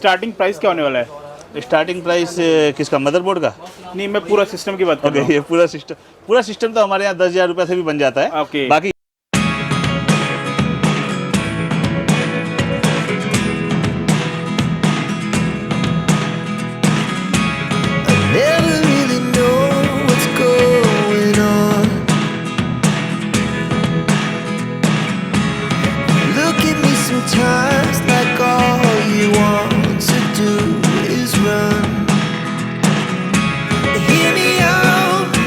Starting price क्या होने वाला है? स्टार्टिंग प्राइस किसका, मदरबोर्ड का? नहीं, मैं पूरा सिस्टम की बात कर रहा हूँ। ये पूरा सिस्टम तो हमारे यहाँ 10,000 रुपये से भी बन जाता है। ओके। बाकी Never really know what's going on. Look at me sometimes like all you want to do is run. Hear me out,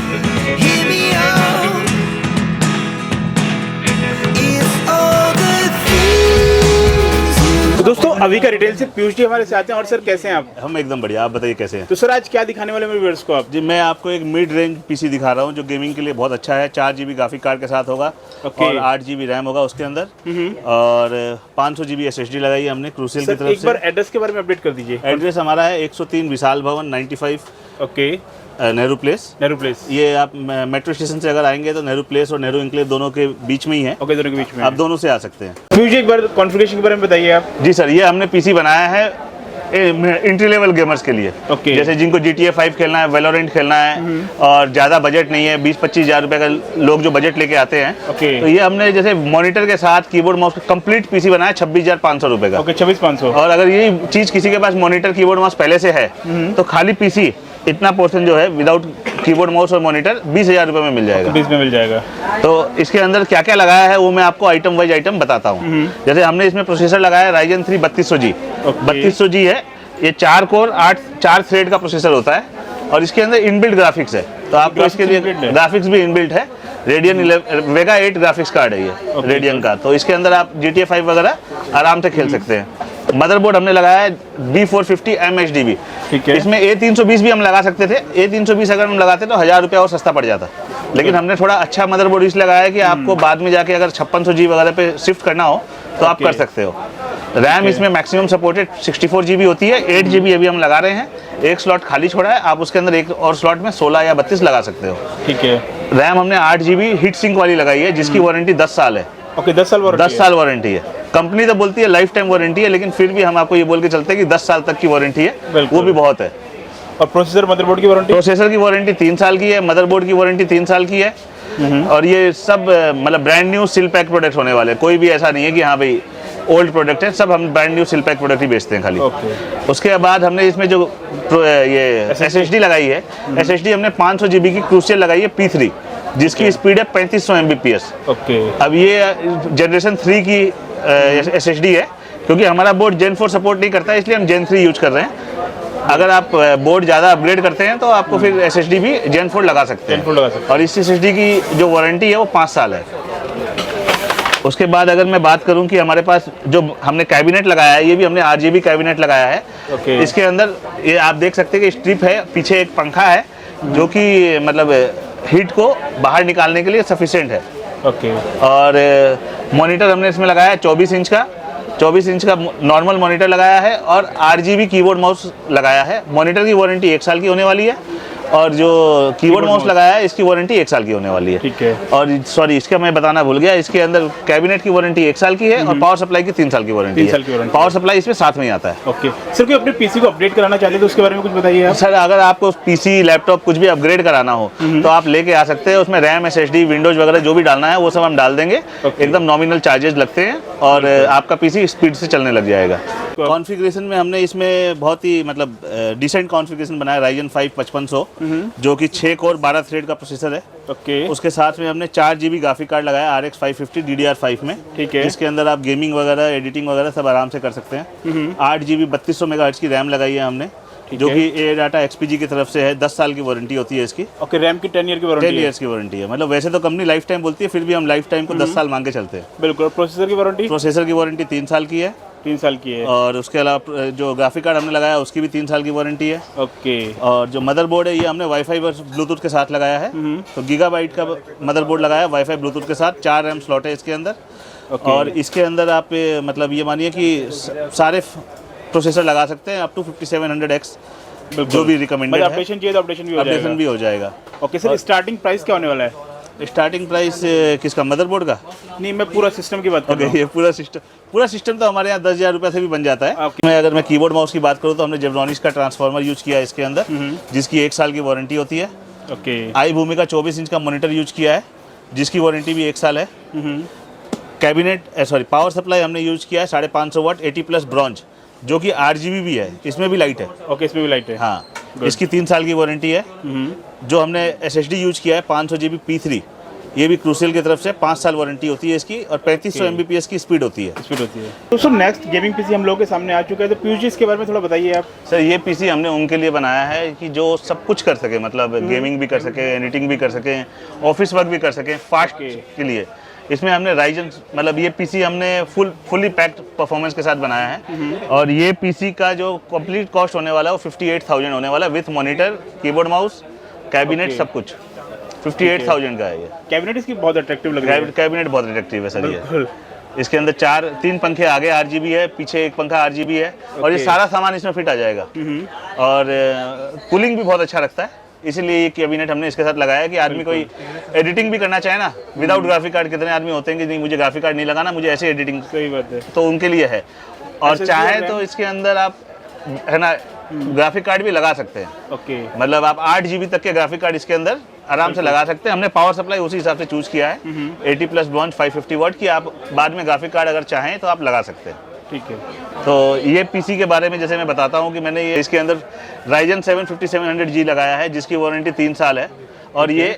hear me out. If all the things you तो दोस्तों अभी का रिटेल से पीयूष जी हमारे साथ हैं। और सर कैसे हैं आप? हम एकदम बढ़िया, आप बताइए कैसे हैं? तो सर आज क्या दिखाने वाले मेरे व्यूअर्स को आप? जी, मैं आपको एक मिड रेंज पीसी दिखा रहा हूँ जो गेमिंग के लिए बहुत अच्छा है। 4 GB ग्राफिक कार्ड के साथ होगा और 8 GB रैम होगा उसके अंदर और 500 GB SSD लगाई है हमने क्रूसिल की सर तरफ एक से। बार एड्रेस के बारे में अपडेट कर दीजिए। एड्रेस हमारा है 103 विशाल भवन 95 okay, Nehru place. Nehru place. ये आप मेट्रो स्टेशन से अगर आएंगे तो नेहरू प्लेस और नेहरू इंक्लेव दोनों के बीच में ही है। ओके, दोनों के बीच में आप दोनों से आ सकते हैं। पीयूष जी एक बार कॉन्फ़िगरेशन के बारे में बताइए आप। जी सर, ये हमने पीसी बनाया है एंट्री लेवल गेमर्स के लिए। ओके। जैसे जिनको GTA 5 खेलना है, वैलोरेंट खेलना है और ज़्यादा बजट नहीं है, 20-25 हज़ार रुपये का लोग जो बजट लेके आते हैं। ओके। तो ये हमने जैसे मॉनिटर के साथ कीबोर्ड माउस कंप्लीट पीसी बनाया 26,500 रुपये का। ओके, 26,500। और अगर ये चीज़ किसी के पास मॉनिटर कीबोर्ड माउस पहले से है तो खाली पीसी इतना पोर्शन जो है विदाउट कीबोर्ड माउस और मॉनिटर 20,000 रुपये में मिल जाएगा। 20 में मिल जाएगा। तो इसके अंदर क्या क्या लगाया है वो मैं आपको आइटम वाइज आइटम बताता हूँ। जैसे हमने इसमें प्रोसेसर लगाया है Ryzen 3 3200G। 3200G है, ये 4 कोर 4 थ्रेड का प्रोसेसर होता है और इसके अंदर इनबिल्ट ग्राफिक्स है। तो आपको इसके लिए ग्राफिक्स भी इनबिल्ट है। रेडियन वेगा 8 ग्राफिक्स कार्ड है ये रेडियन का। तो इसके अंदर आप GTA 5 वगैरह आराम से खेल सकते हैं। मदरबोर्ड हमने लगाया है B450 MHDB। ठीक है। इसमें A320 भी हम लगा सकते थे। A320 अगर हम लगाते तो 1,000 रुपये और सस्ता पड़ जाता, लेकिन हमने थोड़ा अच्छा मदरबोर्ड इसलिए लगाया है कि आपको बाद में जाके अगर 5600G वगैरह पे शिफ्ट करना हो तो आप कर सकते हो। रैम इसमें मैक्सिमम सपोर्टेड 64 GB होती है। 8 GB अभी हम लगा रहे हैं। एक स्लॉट खाली छोड़ा है, आप उसके अंदर एक और स्लॉट में 16 या 32 लगा सकते हो। ठीक है। रैम हमने 8 GB हीट सिंक वाली लगाई है जिसकी वारंटी 10 साल है। ओके, 10 साल वारंटी। 10 साल वारंटी है। कंपनी तो बोलती है लाइफ टाइम वारंटी है, लेकिन फिर भी हम आपको ये बोल के चलते हैं कि 10 साल तक की वारंटी है, वो भी बहुत है। और प्रोसेसर मदरबोर्ड की वारंटी? प्रोसेसर की वारंटी 3 साल की है, मदरबोर्ड की वारंटी 3 साल की है। और ये सब मतलब brand new seal pack product होने वाले हैं। कोई भी ऐसा नहीं है कि हाँ भाई ओल्ड प्रोडक्ट है, सब हम brand new seal pack product ही बेचते हैं खाली। उसके बाद हमने इसमें जो ये SSD लगाई है, SSD हमने 500 GB की क्रूसियल लगाई है P3 जिसकी स्पीड है 3500 Mbps। ओके। अब ये जनरेशन 3 की SSD है क्योंकि हमारा बोर्ड Gen 4 सपोर्ट नहीं करता है, इसलिए हम Gen 3 यूज कर रहे हैं। अगर आप बोर्ड ज़्यादा अपग्रेड करते हैं तो आपको फिर SSD भी Gen 4 लगा सकते हैं। और इस SSD की जो वारंटी है वो 5 साल है। उसके बाद अगर मैं बात करूं कि हमारे पास जो हमने कैबिनेट लगाया है, ये भी हमने RGB कैबिनेट लगाया है। इसके अंदर ये आप देख सकते हैं कि स्ट्रिप है, पीछे एक पंखा है जो कि मतलब हीट को बाहर निकालने के लिए सफिशिएंट है। ओके। और मॉनिटर हमने इसमें लगाया है 24 इंच का। 24 इंच का नॉर्मल मॉनिटर लगाया है और RGB कीबोर्ड माउस लगाया है। मॉनिटर की वारंटी 1 साल की होने वाली है और जो कीबोर्ड माउस लगाया है इसकी वारंटी 1 साल की होने वाली है। ठीक है। और सॉरी, इसका मैं बताना भूल गया, इसके अंदर कैबिनेट की वारंटी 1 साल की है और पावर सप्लाई की 3 साल की वारंटी है। पावर सप्लाई इसमें साथ में ही आता है। ओके। सर कोई अपने पीसी को अपडेट कराना चाहते तो उसके बारे में कुछ बताइए आप। सर अगर आपको पीसी लैपटॉप कुछ भी अपग्रेड कराना हो तो आप लेके आ सकते हैं। उसमें रैम SSD विंडोज वगैरह जो भी डालना है वो सब हम डाल देंगे। एकदम नॉमिनल चार्जेस लगते हैं और आपका पीसी स्पीड से चलने लग जाएगा। कॉन्फ़िगरेशन में हमने इसमें बहुत ही मतलब डिसेंट कॉन्फ़िगरेशन बनाया। Ryzen 5 5500 जो कि 6 कोर 12 थ्रेड का प्रोसेसर है। ओके। उसके साथ में हमने 4 GB ग्राफिक कार्ड लगाया RX 550 DDR5 में। ठीक है। जिसके अंदर आप गेमिंग वगैरह एडिटिंग वगैरह सब आराम से कर सकते हैं। 8 GB 3200 मेगाहर्ट्ज़ की रैम लगाई है हमने जो कि ADATA XPG की तरफ से है। 10 साल की वारंटी होती है इसकी। ओके। रैम की 10 ईयर की वारंटी 10 ईयर्स की वारंटी है। मतलब वैसे तो कंपनी लाइफ टाइम बोलती है, फिर भी हम लाइफ टाइम को 10 साल मांग के चलते हैं। बिल्कुल। प्रोसेसर की वारंटी? प्रोसेसर की वारंटी 3 साल की है। 3 साल की है। और उसके अलावा जो ग्राफिक कार्ड हमने लगाया उसकी भी 3 साल की वारंटी है। ओके। और जो मदरबोर्ड है ये हमने वाईफाई व ब्लूटूथ के साथ लगाया है। तो गीगाबाइट का मदरबोर्ड लगाया वाईफाई ब्लूटूथ के साथ। 4 रैम स्लॉट है इसके अंदर। और इसके अंदर आप मतलब ये मानिए कि सारे प्रोसेसर लगा सकते हैं अप टू 5700X जो भी रिकमेंडेड है। अपडेशन चाहिए तो अपडेशन भी हो जाएगा। अपडेशन भी हो जाएगा। ओके सर, स्टार्टिंग प्राइस क्या होने वाला है? स्टार्टिंग प्राइस किसका, मदरबोर्ड का? नहीं, मैं पूरा सिस्टम की बात कर रहा ओके, ये पूरा सिस्टम तो हमारे यहाँ 10,000 रुपये से भी बन जाता है। अगर मैं कीबोर्ड माउस की बात करूँ तो हमने जेब्रॉनिक्स का ट्रांसफार्मर यूज किया है इसके अंदर, जिसकी 1 साल की वारंटी होती है। हूँ। ओके। आई भूमि का 24 इंच का मॉनिटर यूज किया है, जिसकी वारंटी भी 1 साल है। कैबिनेट पावर सप्लाई हमने यूज किया है 550 वाट 80+ ब्रॉन्ज, जो कि RGB भी है, इसमें भी लाइट है। ओके, इसमें भी लाइट है। हाँ, इसकी 3 साल की वारंटी है। जो हमने SSD यूज किया है 500 GB P3, ये भी क्रूसियल की तरफ से 5 साल वारंटी होती है इसकी, और 3500 Mbps की स्पीड होती है। तो सर नेक्स्ट गेमिंग पीसी हम लोगों के सामने आ चुका है, तो पीयूष जी इसके बारे में थोड़ा बताइए आप। सर ये पीसी हमने उनके लिए बनाया है कि जो सब कुछ कर सके, मतलब गेमिंग भी कर सके, एडिटिंग भी कर सके, ऑफिस वर्क भी कर सके, फास्ट के लिए। इसमें हमने राइजन, मतलब ये पीसी हमने फुली पैक्ड परफॉर्मेंस के साथ बनाया है। और ये पीसी का जो कंप्लीट कॉस्ट होने वाला है वो 58,000 होने वाला है, with monitor, keyboard mouse, cabinet, सब कुछ 58,000 का है ये। कैबिनेट इसकी बहुत अट्रैक्टिव लग रही है। कैबिनेट बहुत अट्रैक्टिव है सर ये। इसके अंदर 3 पंखे आगे RGB है, पीछे 1 पंखा RGB है, और ये सारा सामान इसमें फिट आ जाएगा। और कूलिंग भी बहुत अच्छा रखता है, इसीलिए ये कैबिनेट हमने इसके साथ लगाया है कि आदमी कोई एडिटिंग भी करना चाहे ना विदाउट ग्राफिक कार्ड। कितने आदमी होते हैं कि नहीं मुझे ग्राफिक कार्ड नहीं लगाना, मुझे ऐसे एडिटिंग, सही बात है, तो उनके लिए है। और चाहे तो इसके अंदर आप है ना ग्राफिक कार्ड भी लगा सकते हैं। ओके, मतलब आप 8 GB तक के ग्राफिक कार्ड इसके अंदर आराम से लगा सकते हैं। हमने पावर सप्लाई उसी हिसाब से चूज किया है, 80+ ब्रॉन्ज 550 वाट की। आप बाद में ग्राफिक कार्ड अगर चाहें तो आप लगा सकते हैं। ठीक है। तो ये पीसी के बारे में जैसे मैं बताता हूँ कि मैंने ये इसके अंदर Ryzen 7 5700G लगाया है, जिसकी वारंटी 3 साल है। और ये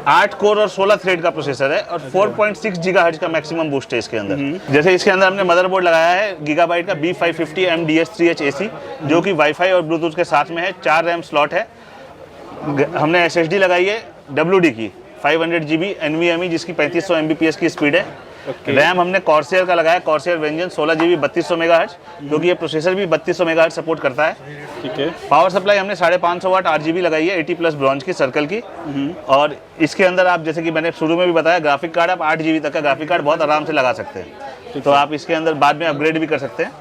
8 कोर और 16 थ्रेड का प्रोसेसर है, और 4.6 GHz का मैक्सिमम बूस्ट है इसके अंदर। जैसे इसके अंदर हमने मदरबोर्ड लगाया है गीगाबाइट का B550 MDS3H AC, जो कि वाईफाई और ब्लूटूथ के साथ में है। 4 रैम स्लॉट है। हमने SSD लगाई है WD की 500 GB NVMe, जिसकी 3500 Mbps की स्पीड है। रैम हमने कॉर्सियर का लगाया, कॉर्सियर वेंजन 16 GB 3200 MHz, क्योंकि ये प्रोसेसर भी 3200 MHz सपोर्ट करता है। ठीक है। पावर सप्लाई हमने 550 वाट RGB लगाई है, 80+ ब्रॉन्ज की सर्कल की। और इसके अंदर आप जैसे कि मैंने शुरू में भी बताया, ग्राफिक कार्ड आप 8 GB तक का ग्राफिक कार्ड बहुत आराम से लगा सकते हैं, तो आप इसके अंदर बाद में अपग्रेड भी कर सकते हैं।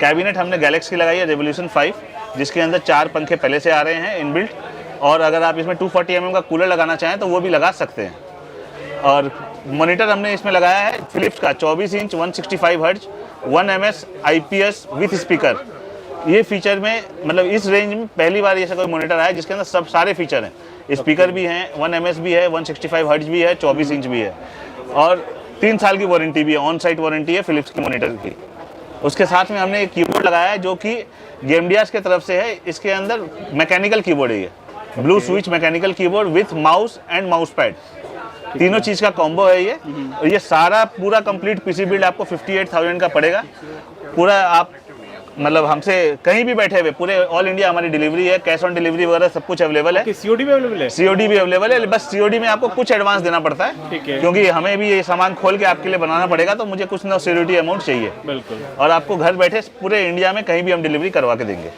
कैबिनेट हमने गैलेक्सी की लगाई है रेवोल्यूशन 5, जिसके अंदर 4 पंखे पहले से आ रहे हैं इनबिल्ट, और अगर आप इसमें 240 mm का कूलर लगाना चाहें तो वो भी लगा सकते हैं। और मॉनिटर हमने इसमें लगाया है फिलिप्स का 24 inch 165 hertz 1 ms IPS with speaker. ये फीचर में मतलब इस रेंज में पहली बार ऐसा कोई मॉनिटर आया जिसके अंदर सब सारे फीचर हैं। स्पीकर भी हैं, 1 ms भी है, 165 हर्ट्ज भी है, 24 इंच भी है, और 3 साल की वारंटी भी है, ऑन साइट वारंटी है फिलिप्स की मॉनिटर की। उसके साथ में हमने एक कीबोर्ड लगाया है जो कि गेमडियास की तरफ से है। इसके अंदर मैकेनिकल कीबोर्ड है, ये blue switch mechanical keyboard with mouse and mouse pad, तीनों चीज का कॉम्बो है ये। और ये सारा पूरा कंप्लीट पीसी बिल्ड आपको 58,000 का पड़ेगा। पूरा आप मतलब हमसे कहीं भी बैठे हुए पूरे ऑल इंडिया हमारी डिलीवरी है, कैश ऑन डिलीवरी वगैरह सब कुछ अवेलेबल है। COD भी अवेलेबल है? COD भी अवेलेबल है, बस COD में आपको कुछ एडवांस देना पड़ता है। ठीक है। क्योंकि हमें भी ये सामान खोल के आपके लिए बनाना पड़ेगा, तो मुझे कुछ ना सिक्योरिटी अमाउंट चाहिए। बिल्कुल। और आपको घर बैठे पूरे इंडिया में कहीं भी हम डिलीवरी करवा के देंगे।